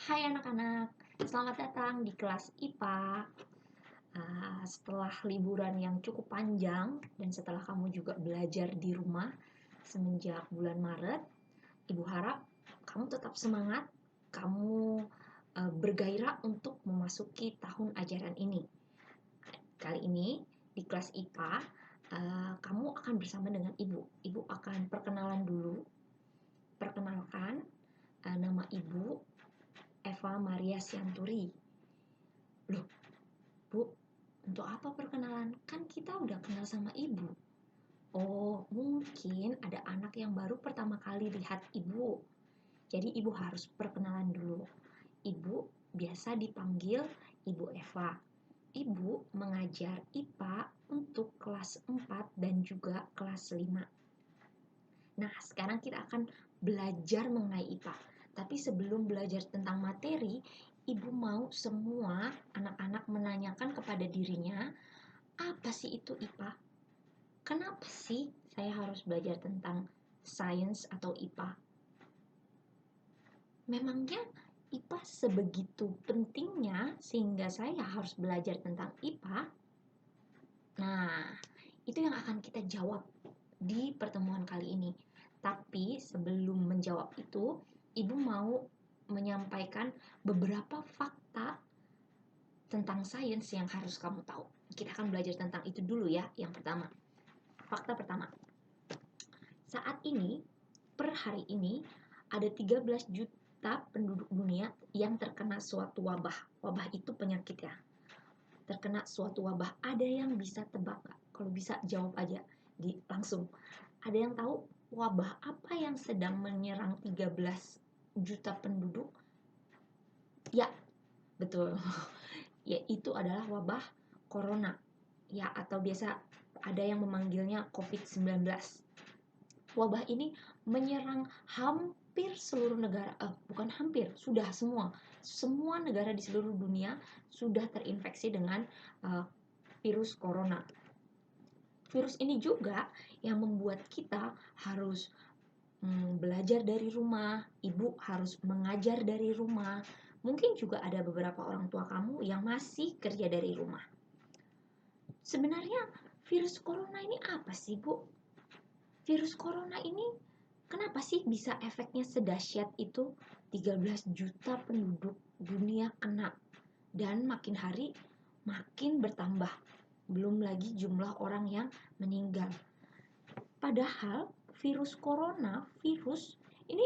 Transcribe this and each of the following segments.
Hai anak-anak, selamat datang di kelas IPA. Setelah liburan yang cukup panjang dan setelah kamu juga belajar di rumah semenjak bulan Maret, Ibu harap kamu tetap semangat, kamu bergairah untuk memasuki tahun ajaran ini. Kali ini di kelas IPA, kamu akan bersama dengan Ibu. Ibu akan perkenalan dulu. Perkenalkan, nama Ibu Eva Maria Sianturi. Loh, Bu, untuk apa perkenalan? Kan kita udah kenal sama Ibu. Oh, mungkin ada anak yang baru pertama kali lihat Ibu. Jadi Ibu harus perkenalan dulu. Ibu biasa dipanggil Ibu Eva. Ibu mengajar IPA untuk kelas 4 dan juga kelas 5. Nah, sekarang kita akan belajar mengenai IPA. Tapi sebelum belajar tentang materi, Ibu mau semua anak-anak menanyakan kepada dirinya, apa sih itu IPA? Kenapa sih saya harus belajar tentang sains atau IPA? Memangnya IPA sebegitu pentingnya sehingga saya harus belajar tentang IPA? Nah, itu yang akan kita jawab di pertemuan kali ini. Tapi sebelum menjawab itu, Ibu mau menyampaikan beberapa fakta tentang sains yang harus kamu tahu. Kita akan belajar tentang itu dulu ya. Yang pertama, fakta pertama. Saat ini, per hari ini, ada 13 juta penduduk dunia yang terkena suatu wabah. Wabah itu penyakit ya. Terkena suatu wabah. Ada yang bisa tebak nggak? Kalau bisa jawab aja langsung. Ada yang tahu wabah apa yang sedang menyerang 13 juta penduduk? Ya, betul. Yaitu adalah wabah corona. Ya, atau biasa ada yang memanggilnya COVID-19. Wabah ini menyerang hampir seluruh negara, bukan hampir, sudah semua negara di seluruh dunia sudah terinfeksi dengan virus corona. Virus ini juga yang membuat kita harus belajar dari rumah, ibu harus mengajar dari rumah. Mungkin juga ada beberapa orang tua kamu yang masih kerja dari rumah. Sebenarnya virus corona ini apa sih, Bu? Virus corona ini kenapa sih bisa efeknya sedahsyat itu? 13 juta penduduk dunia kena dan makin hari makin bertambah. Belum lagi jumlah orang yang meninggal. Padahal virus corona, virus ini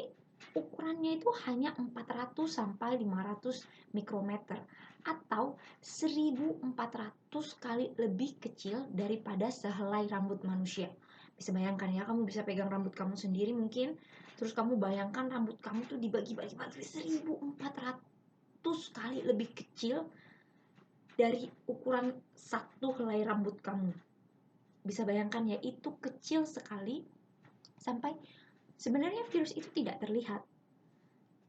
ukurannya itu hanya 400 sampai 500 mikrometer atau 1400 kali lebih kecil daripada sehelai rambut manusia. Bisa bayangkan ya, kamu bisa pegang rambut kamu sendiri mungkin, terus kamu bayangkan rambut kamu tuh dibagi-bagi 1400 kali lebih kecil dari ukuran satu helai rambut kamu. Bisa bayangkan ya, itu kecil sekali sampai sebenarnya virus itu tidak terlihat.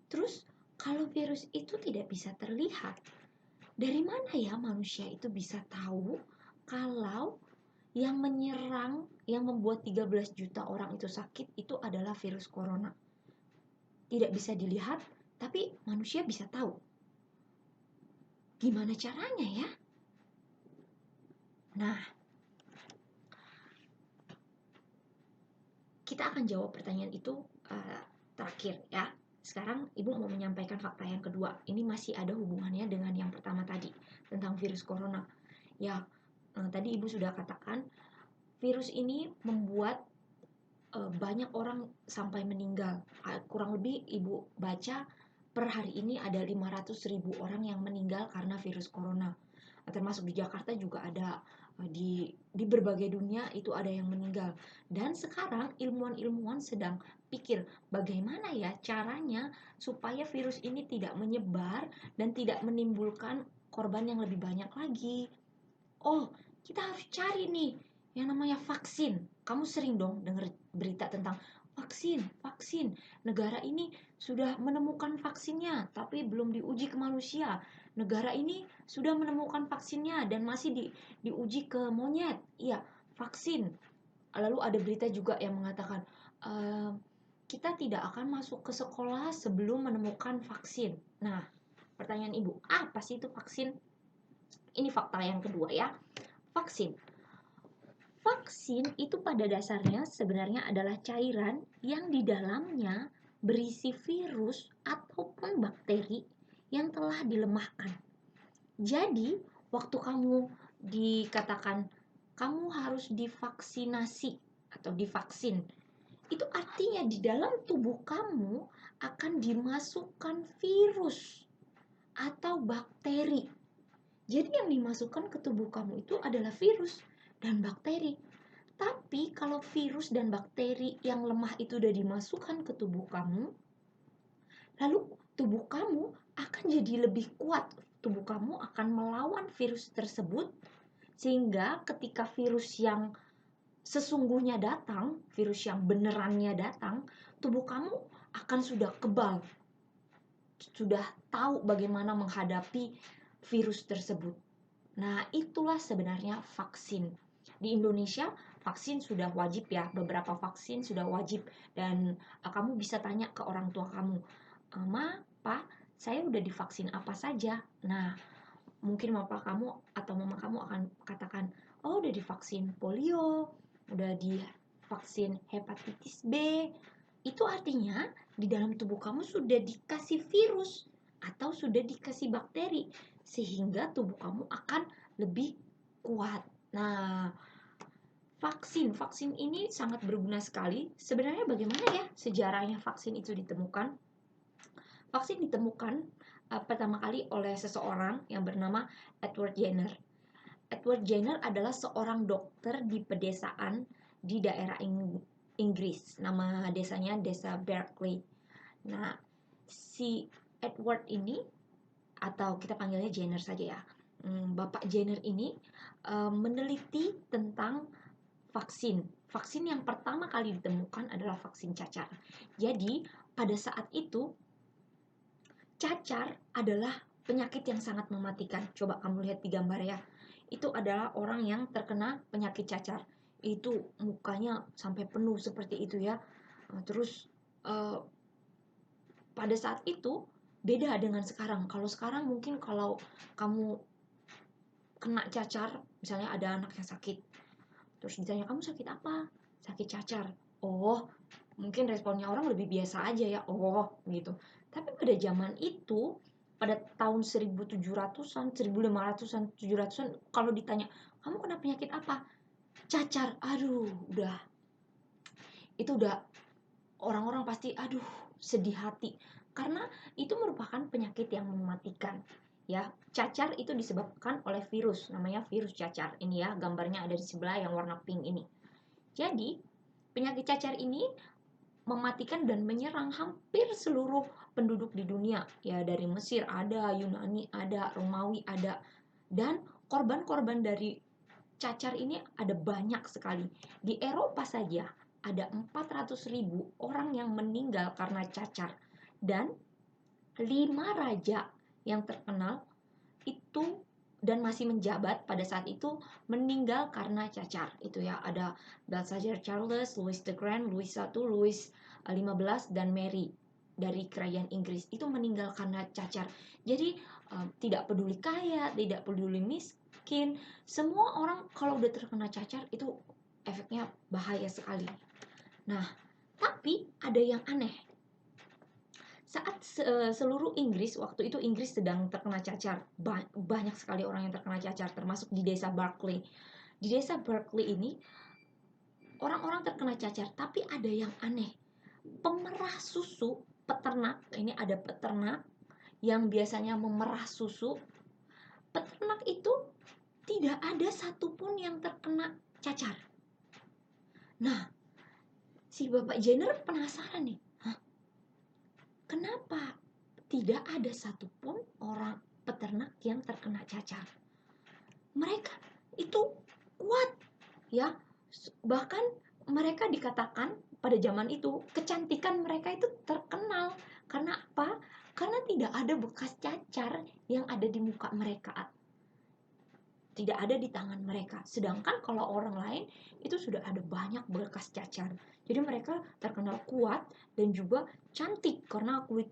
Terus kalau virus itu tidak bisa terlihat, dari mana ya manusia itu bisa tahu kalau yang menyerang, yang membuat 13 juta orang itu sakit itu adalah virus corona? Tidak bisa dilihat, tapi manusia bisa tahu. Gimana caranya ya? Nah, kita akan jawab pertanyaan itu terakhir ya. Sekarang Ibu mau menyampaikan fakta yang kedua. Ini masih ada hubungannya dengan yang pertama tadi tentang virus corona. Ya, tadi Ibu sudah katakan virus ini membuat banyak orang sampai meninggal. Kurang lebih Ibu baca per hari ini ada 500.000 orang yang meninggal karena virus corona. Termasuk di Jakarta juga ada, di berbagai dunia itu ada yang meninggal. Dan sekarang ilmuwan-ilmuwan sedang pikir bagaimana ya caranya supaya virus ini tidak menyebar dan tidak menimbulkan korban yang lebih banyak lagi. Oh, kita harus cari nih yang namanya vaksin. Kamu sering dong dengar berita tentang vaksin. Negara ini sudah menemukan vaksinnya, tapi belum diuji ke manusia. Negara ini sudah menemukan vaksinnya dan masih diuji ke monyet. Iya, vaksin. Lalu ada berita juga yang mengatakan, kita tidak akan masuk ke sekolah sebelum menemukan vaksin. Nah, Pertanyaan ibu, apa sih itu vaksin? Ini fakta yang kedua ya. Vaksin. Vaksin itu pada dasarnya sebenarnya adalah cairan yang di dalamnya berisi virus ataupun bakteri yang telah dilemahkan. Jadi, waktu kamu dikatakan kamu harus divaksinasi atau divaksin, itu artinya di dalam tubuh kamu akan dimasukkan virus atau bakteri. Jadi yang dimasukkan ke tubuh kamu itu adalah virus dan bakteri. Tapi kalau virus dan bakteri yang lemah itu udah dimasukkan ke tubuh kamu, lalu tubuh kamu akan jadi lebih kuat. Tubuh kamu akan melawan virus tersebut, sehingga ketika virus yang sesungguhnya datang, virus yang benerannya datang, tubuh kamu akan sudah kebal, sudah tahu bagaimana menghadapi virus tersebut. Nah, itulah sebenarnya vaksin. Di Indonesia, vaksin sudah wajib ya, beberapa vaksin sudah wajib. Dan kamu bisa tanya ke orang tua kamu, Ma, Pa, saya udah divaksin apa saja? Nah, mungkin bapak kamu atau mama kamu akan katakan, oh udah divaksin polio, udah divaksin hepatitis B. Itu artinya di dalam tubuh kamu sudah dikasih virus atau sudah dikasih bakteri, sehingga tubuh kamu akan lebih kuat. Nah, vaksin ini sangat berguna sekali. Sebenarnya bagaimana ya sejarahnya vaksin itu ditemukan? Vaksin ditemukan pertama kali oleh seseorang yang bernama Edward Jenner. Edward Jenner adalah seorang dokter di pedesaan di daerah Inggris. Nama desanya Desa Berkeley. Nah, si Edward ini, atau kita panggilnya Jenner saja ya, Bapak Jenner ini meneliti tentang vaksin. Vaksin yang pertama kali ditemukan adalah vaksin cacar. Jadi pada saat itu cacar adalah penyakit yang sangat mematikan. Coba kamu lihat di gambar ya. Itu adalah orang yang terkena penyakit cacar. Itu mukanya sampai penuh seperti itu ya. Terus pada saat itu beda dengan sekarang. Kalau sekarang mungkin kalau kamu kena cacar, misalnya ada anak yang sakit, terus ditanya, kamu sakit apa? Sakit cacar. Oh, mungkin responnya orang lebih biasa aja ya. Oh, gitu. Tapi pada zaman itu, pada tahun 1700-an, 1500-an, 700-an, kalau ditanya, kamu kena penyakit apa? Cacar. Aduh, itu udah orang-orang pasti aduh sedih hati, karena itu merupakan penyakit yang mematikan ya. Cacar itu disebabkan oleh virus, namanya virus cacar. Ini ya gambarnya ada di sebelah yang warna pink ini. Jadi penyakit cacar ini mematikan dan menyerang hampir seluruh penduduk di dunia ya. Dari Mesir ada, Yunani ada, Romawi ada, dan korban-korban dari cacar ini ada banyak sekali. Di Eropa saja ada 400.000 orang yang meninggal karena cacar, dan 5 raja yang terkenal itu dan masih menjabat pada saat itu meninggal karena cacar. Itu ya, ada Balthazar Charles, Louis the Grand, Louis I, Louis XV, dan Mary dari kerajaan Inggris itu meninggal karena cacar. Jadi tidak peduli kaya, tidak peduli miskin, semua orang kalau udah terkena cacar itu efeknya bahaya sekali. Nah, tapi ada yang aneh. Saat seluruh Inggris, waktu itu Inggris sedang terkena cacar, banyak sekali orang yang terkena cacar, termasuk di desa Berkeley. Di desa Berkeley ini orang-orang terkena cacar, tapi ada yang aneh. Pemerah susu, peternak, ini ada peternak yang biasanya memerah susu. Peternak itu tidak ada satupun yang terkena cacar. Nah, si Bapak Jenner penasaran nih, kenapa tidak ada satupun orang peternak yang terkena cacar? Mereka itu kuat ya, bahkan mereka dikatakan pada zaman itu kecantikan mereka itu terkenal. Karena apa? Karena tidak ada bekas cacar yang ada di muka mereka, tidak ada di tangan mereka. Sedangkan kalau orang lain itu sudah ada banyak bekas cacar. Jadi mereka terkenal kuat dan juga cantik karena kulitnya